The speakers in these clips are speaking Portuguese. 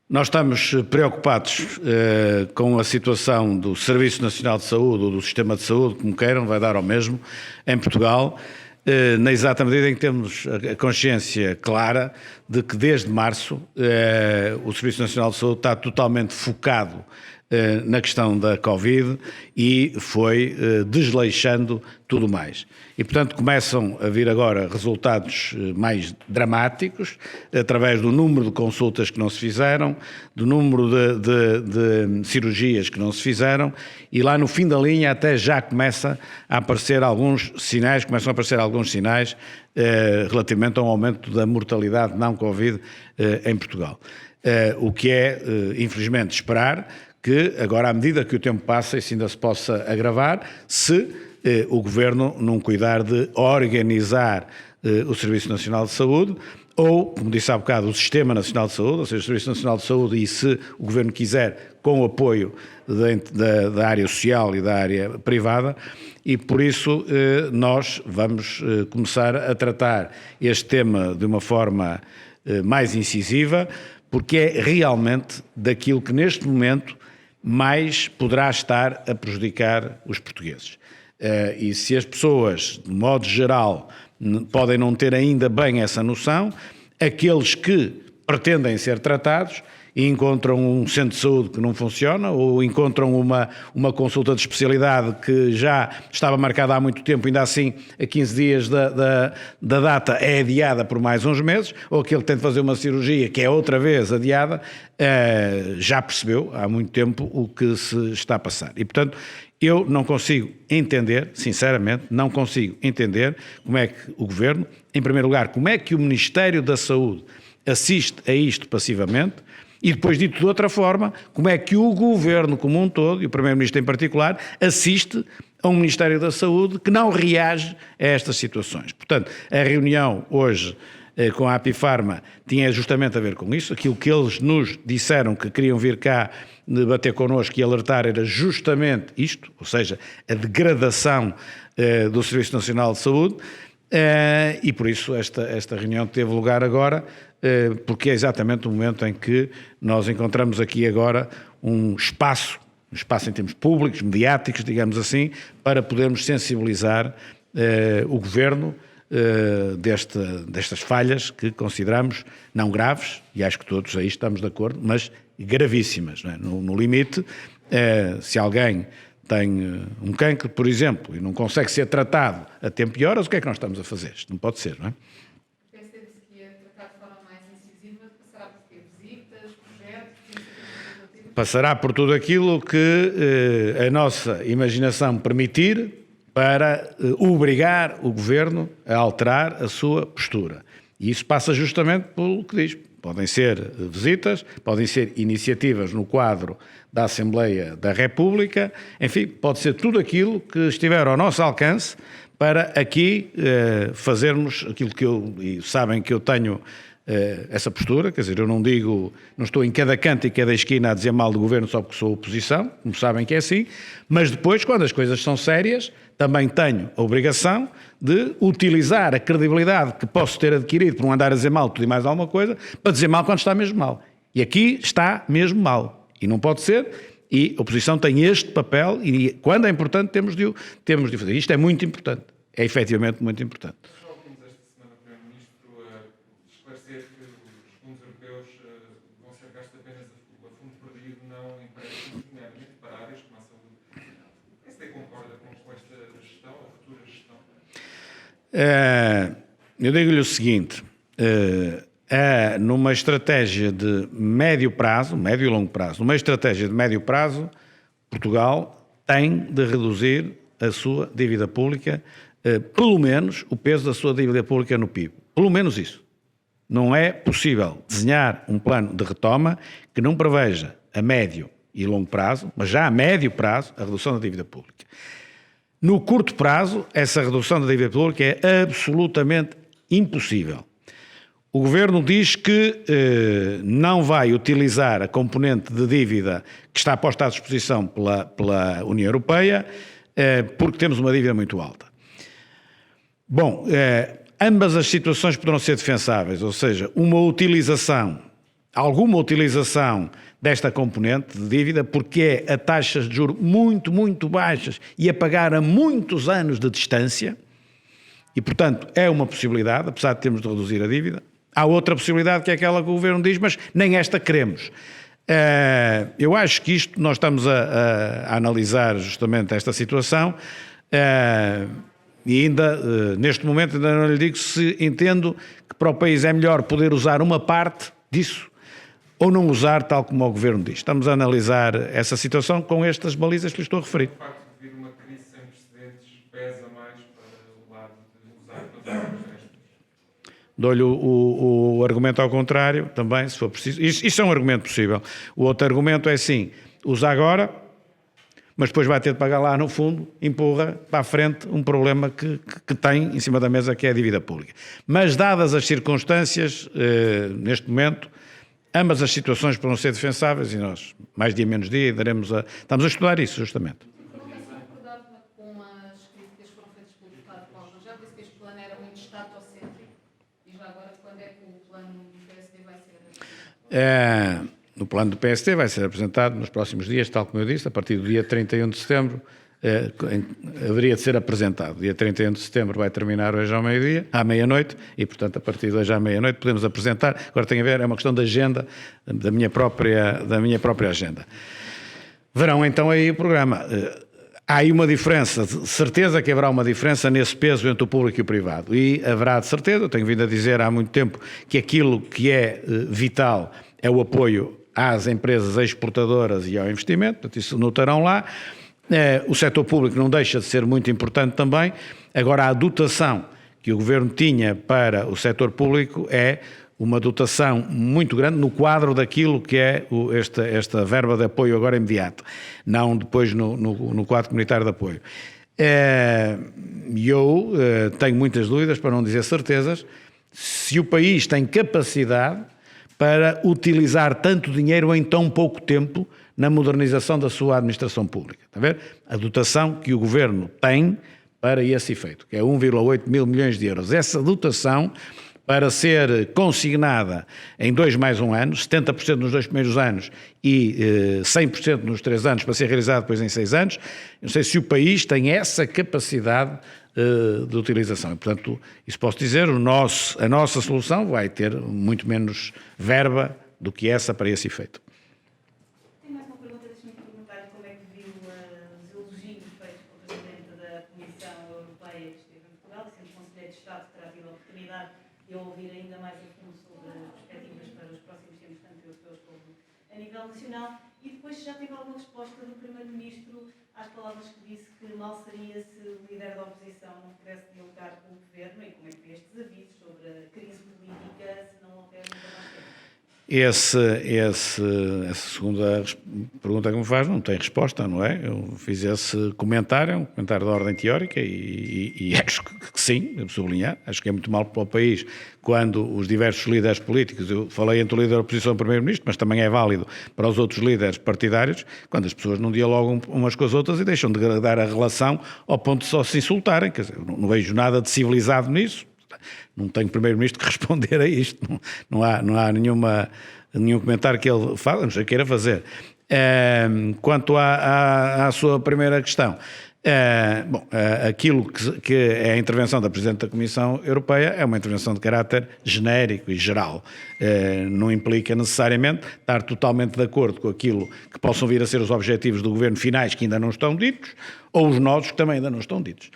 Nós estamos preocupados com a situação do Serviço Nacional de Saúde ou do Sistema de Saúde, como queiram, vai dar ao mesmo, em Portugal, na exata medida em que temos a consciência clara de que desde março o Serviço Nacional de Saúde está totalmente focado na questão da Covid e foi desleixando tudo mais. E, portanto, começam a vir agora resultados mais dramáticos, através do número de consultas que não se fizeram, do número de cirurgias que não se fizeram, e lá no fim da linha até já começam a aparecer alguns sinais relativamente a um aumento da mortalidade não-Covid em Portugal. O que é, infelizmente, esperar que agora, à medida que o tempo passa, isso ainda se possa agravar, se o Governo não cuidar de organizar o Serviço Nacional de Saúde, ou, como disse há bocado, o Sistema Nacional de Saúde, ou seja, o Serviço Nacional de Saúde, e se o Governo quiser, com o apoio da área social e da área privada, e por isso nós vamos começar a tratar este tema de uma forma mais incisiva, porque é realmente daquilo que neste momento mais poderá estar a prejudicar os portugueses. E se as pessoas, de modo geral, podem não ter ainda bem essa noção, aqueles que pretendem ser tratados e encontram um centro de saúde que não funciona ou encontram uma consulta de especialidade que já estava marcada há muito tempo, ainda assim a 15 dias da data é adiada por mais uns meses, ou aquele que tem de fazer uma cirurgia que é outra vez adiada, já percebeu há muito tempo o que se está a passar. E, portanto, eu não consigo entender, sinceramente, não consigo entender como é que o Governo, em primeiro lugar, como é que o Ministério da Saúde assiste a isto passivamente, e depois, dito de outra forma, como é que o Governo como um todo, e o Primeiro-Ministro em particular, assiste a um Ministério da Saúde que não reage a estas situações. Portanto, a reunião hoje com a Apifarma tinha justamente a ver com isso. Aquilo que eles nos disseram que queriam vir cá debater connosco e alertar era justamente isto, ou seja, a degradação do Serviço Nacional de Saúde, e por isso esta reunião teve lugar agora, porque é exatamente o momento em que nós encontramos aqui agora um espaço em termos públicos, mediáticos, digamos assim, para podermos sensibilizar o Governo destas falhas que consideramos não graves, e acho que todos aí estamos de acordo, mas gravíssimas, não é? No limite, se alguém tem um cancro, por exemplo, e não consegue ser tratado a tempo e horas, o que é que nós estamos a fazer? Isto não pode ser, não é? Passará por tudo aquilo que a nossa imaginação permitir para obrigar o Governo a alterar a sua postura. E isso passa justamente pelo que diz. Podem ser visitas, podem ser iniciativas no quadro da Assembleia da República, enfim, pode ser tudo aquilo que estiver ao nosso alcance para aqui fazermos aquilo e sabem que eu tenho essa postura, quer dizer, eu não estou em cada canto e cada esquina a dizer mal do Governo só porque sou oposição, como sabem que é assim, mas depois, quando as coisas são sérias, também tenho a obrigação de utilizar a credibilidade que posso ter adquirido por não andar a dizer mal tudo e mais alguma coisa, para dizer mal quando está mesmo mal. E aqui está mesmo mal. E não pode ser, e a oposição tem este papel, e quando é importante temos de fazer. Isto é muito importante, é efetivamente muito importante. Eu digo-lhe o seguinte, numa estratégia de médio e longo prazo, numa estratégia de médio prazo, Portugal tem de reduzir a sua dívida pública, pelo menos o peso da sua dívida pública no PIB, pelo menos isso. Não é possível desenhar um plano de retoma que não preveja a médio e longo prazo, mas já a médio prazo, a redução da dívida pública. No curto prazo, essa redução da dívida pública é absolutamente impossível. O Governo diz que não vai utilizar a componente de dívida que está posta à disposição pela União Europeia, porque temos uma dívida muito alta. Bom, ambas as situações poderão ser defensáveis, ou seja, uma utilização alguma utilização desta componente de dívida, porque é a taxas de juros muito, muito baixas e a pagar a muitos anos de distância, e, portanto, é uma possibilidade, apesar de termos de reduzir a dívida. Há outra possibilidade, que é aquela que o Governo diz, mas nem esta queremos. Eu acho que isto, nós estamos a analisar justamente esta situação, e ainda, neste momento, ainda não lhe digo se entendo que para o país é melhor poder usar uma parte disso ou não usar, tal como o Governo diz. Estamos a analisar essa situação com estas balizas que lhe estou a referir. O facto de vir uma crise sem precedentes pesa mais para o lado de usar para os empréstimos? Dou-lhe o argumento ao contrário, também, se for preciso. Isso é um argumento possível. O outro argumento é sim, usa agora, mas depois vai ter de pagar lá no fundo, empurra para a frente um problema que tem em cima da mesa, que é a dívida pública. Mas, dadas as circunstâncias, neste momento, ambas as situações poderão ser defensáveis, e nós, mais dia menos dia, estamos a estudar isso, justamente. Não tem sido concordado com as críticas que foram feitas pelo deputado Paulo Rangel, disse que este plano era muito estatocêntrico, e já agora, quando é que o plano do PSD vai ser apresentado? O plano do PSD vai ser apresentado nos próximos dias, tal como eu disse, a partir do dia 31 de setembro, haveria de ser apresentado. Dia 31 de setembro vai terminar hoje ao meio-dia, à meia-noite, e, portanto, a partir de hoje à meia-noite podemos apresentar. Agora tem a ver, é uma questão de agenda, da minha própria agenda. Verão então aí o programa. Há aí uma diferença, de certeza que haverá uma diferença nesse peso entre o público e o privado. E haverá de certeza, eu tenho vindo a dizer há muito tempo, que aquilo que é vital é o apoio às empresas exportadoras e ao investimento, portanto isso notarão lá. O setor público não deixa de ser muito importante também. Agora, a dotação que o Governo tinha para o setor público é uma dotação muito grande no quadro daquilo que é esta verba de apoio agora imediato, não depois no quadro comunitário de apoio. E eu tenho muitas dúvidas, para não dizer certezas, se o país tem capacidade para utilizar tanto dinheiro em tão pouco tempo na modernização da sua administração pública. Está a ver? A dotação que o Governo tem para esse efeito, que é 1,8 mil milhões de euros. Essa dotação, para ser consignada em 2 mais 1 ano, 70% nos 2 primeiros anos e 100% nos 3 anos, para ser realizado depois em 6 anos, não sei se o país tem essa capacidade de utilização. E, portanto, isso posso dizer, a nossa solução vai ter muito menos verba do que essa para esse efeito. Tenho mais uma pergunta, deixa-me perguntar como é que viu os elogios feitos pelo Presidente da Comissão Europeia que esteve em Portugal, e sendo Conselheiro de Estado, terá tido a oportunidade de ouvir ainda mais a fundo sobre as perspectivas para os próximos tempos, tanto europeus como a nível nacional, e depois já teve alguma resposta do Primeiro-Ministro às palavras que disse que mal seria se o líder da oposição não pudesse dialogar com o Governo, e como é que vê estes avisos sobre a crise política se não houver muita mais tempo? Essa segunda pergunta que me faz não tem resposta, não é? Eu fiz esse comentário, um comentário de ordem teórica e acho que sim, devo sublinhar, acho que é muito mal para o país quando os diversos líderes políticos, eu falei entre o líder da oposição e o primeiro-ministro, mas também é válido para os outros líderes partidários, quando as pessoas não dialogam umas com as outras e deixam de degradar a relação ao ponto de só se insultarem, quer dizer, não vejo nada de civilizado nisso. Não tenho primeiro-ministro que responder a isto, não há nenhum comentário que ele fale, não sei o que queira fazer. Quanto à sua primeira questão, aquilo que é a intervenção da Presidente da Comissão Europeia é uma intervenção de caráter genérico e geral. Não implica necessariamente estar totalmente de acordo com aquilo que possam vir a ser os objetivos do Governo finais que ainda não estão ditos, ou os nossos que também ainda não estão ditos.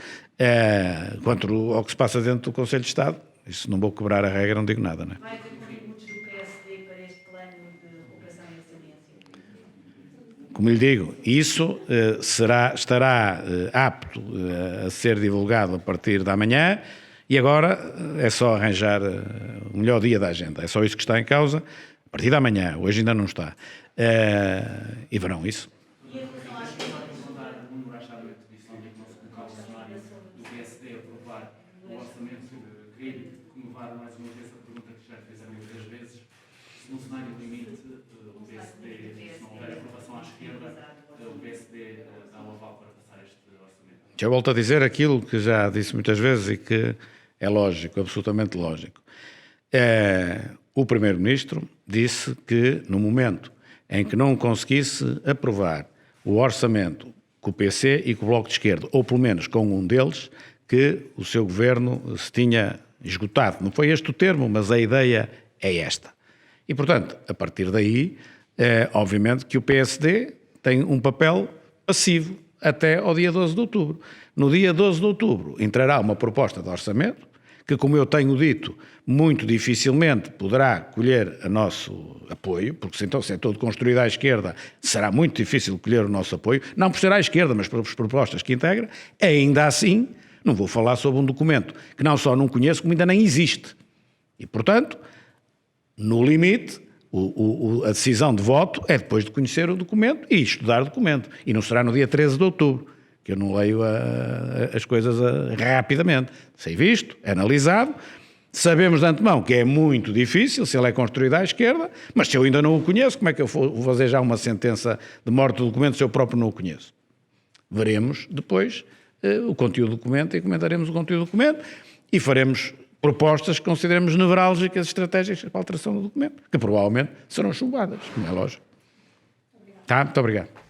Quanto ao que se passa dentro do Conselho de Estado, isso não vou quebrar a regra, não digo nada, não é? Vai haver contributos do PSD para este plano de recuperação e resiliência? Como lhe digo, isso estará apto a ser divulgado a partir da manhã, e agora é só arranjar o melhor dia da agenda. É só isso que está em causa, a partir da manhã, hoje ainda não está. E verão isso. E em relação às questões do PSD aprovar o orçamento, queria renovar mais uma vez a pergunta que já fizeram muitas vezes, se no cenário limite o PSD, se não houver aprovação à esquerda, o PSD dá um aval para passar este orçamento. Já volto a dizer aquilo que já disse muitas vezes e que é lógico, absolutamente lógico. o Primeiro-Ministro disse que no momento em que não conseguisse aprovar o orçamento com o PC e com o Bloco de Esquerda, ou pelo menos com um deles, que o seu governo se tinha esgotado. Não foi este o termo, mas a ideia é esta. E, portanto, a partir daí, obviamente que o PSD tem um papel passivo até ao dia 12 de outubro. No dia 12 de outubro entrará uma proposta de orçamento que, como eu tenho dito, muito dificilmente poderá colher o nosso apoio, porque então, se é todo construído à esquerda, será muito difícil colher o nosso apoio, não por ser à esquerda, mas pelas propostas que integra. Ainda assim, não vou falar sobre um documento que não só não conheço, como ainda nem existe. E, portanto, no limite, a decisão de voto é depois de conhecer o documento e estudar o documento. E não será no dia 13 de outubro, que eu não leio as coisas rapidamente. Sei visto, analisado, sabemos de antemão que é muito difícil, se ele é construído à esquerda, mas se eu ainda não o conheço, como é que eu vou fazer já uma sentença de morte do documento se eu próprio não o conheço? Veremos depois o conteúdo do documento e comentaremos o conteúdo do documento e faremos propostas que consideremos nevrálgicas, estratégicas para a alteração do documento, que provavelmente serão chumbadas, como é lógico. Tá? Muito obrigado.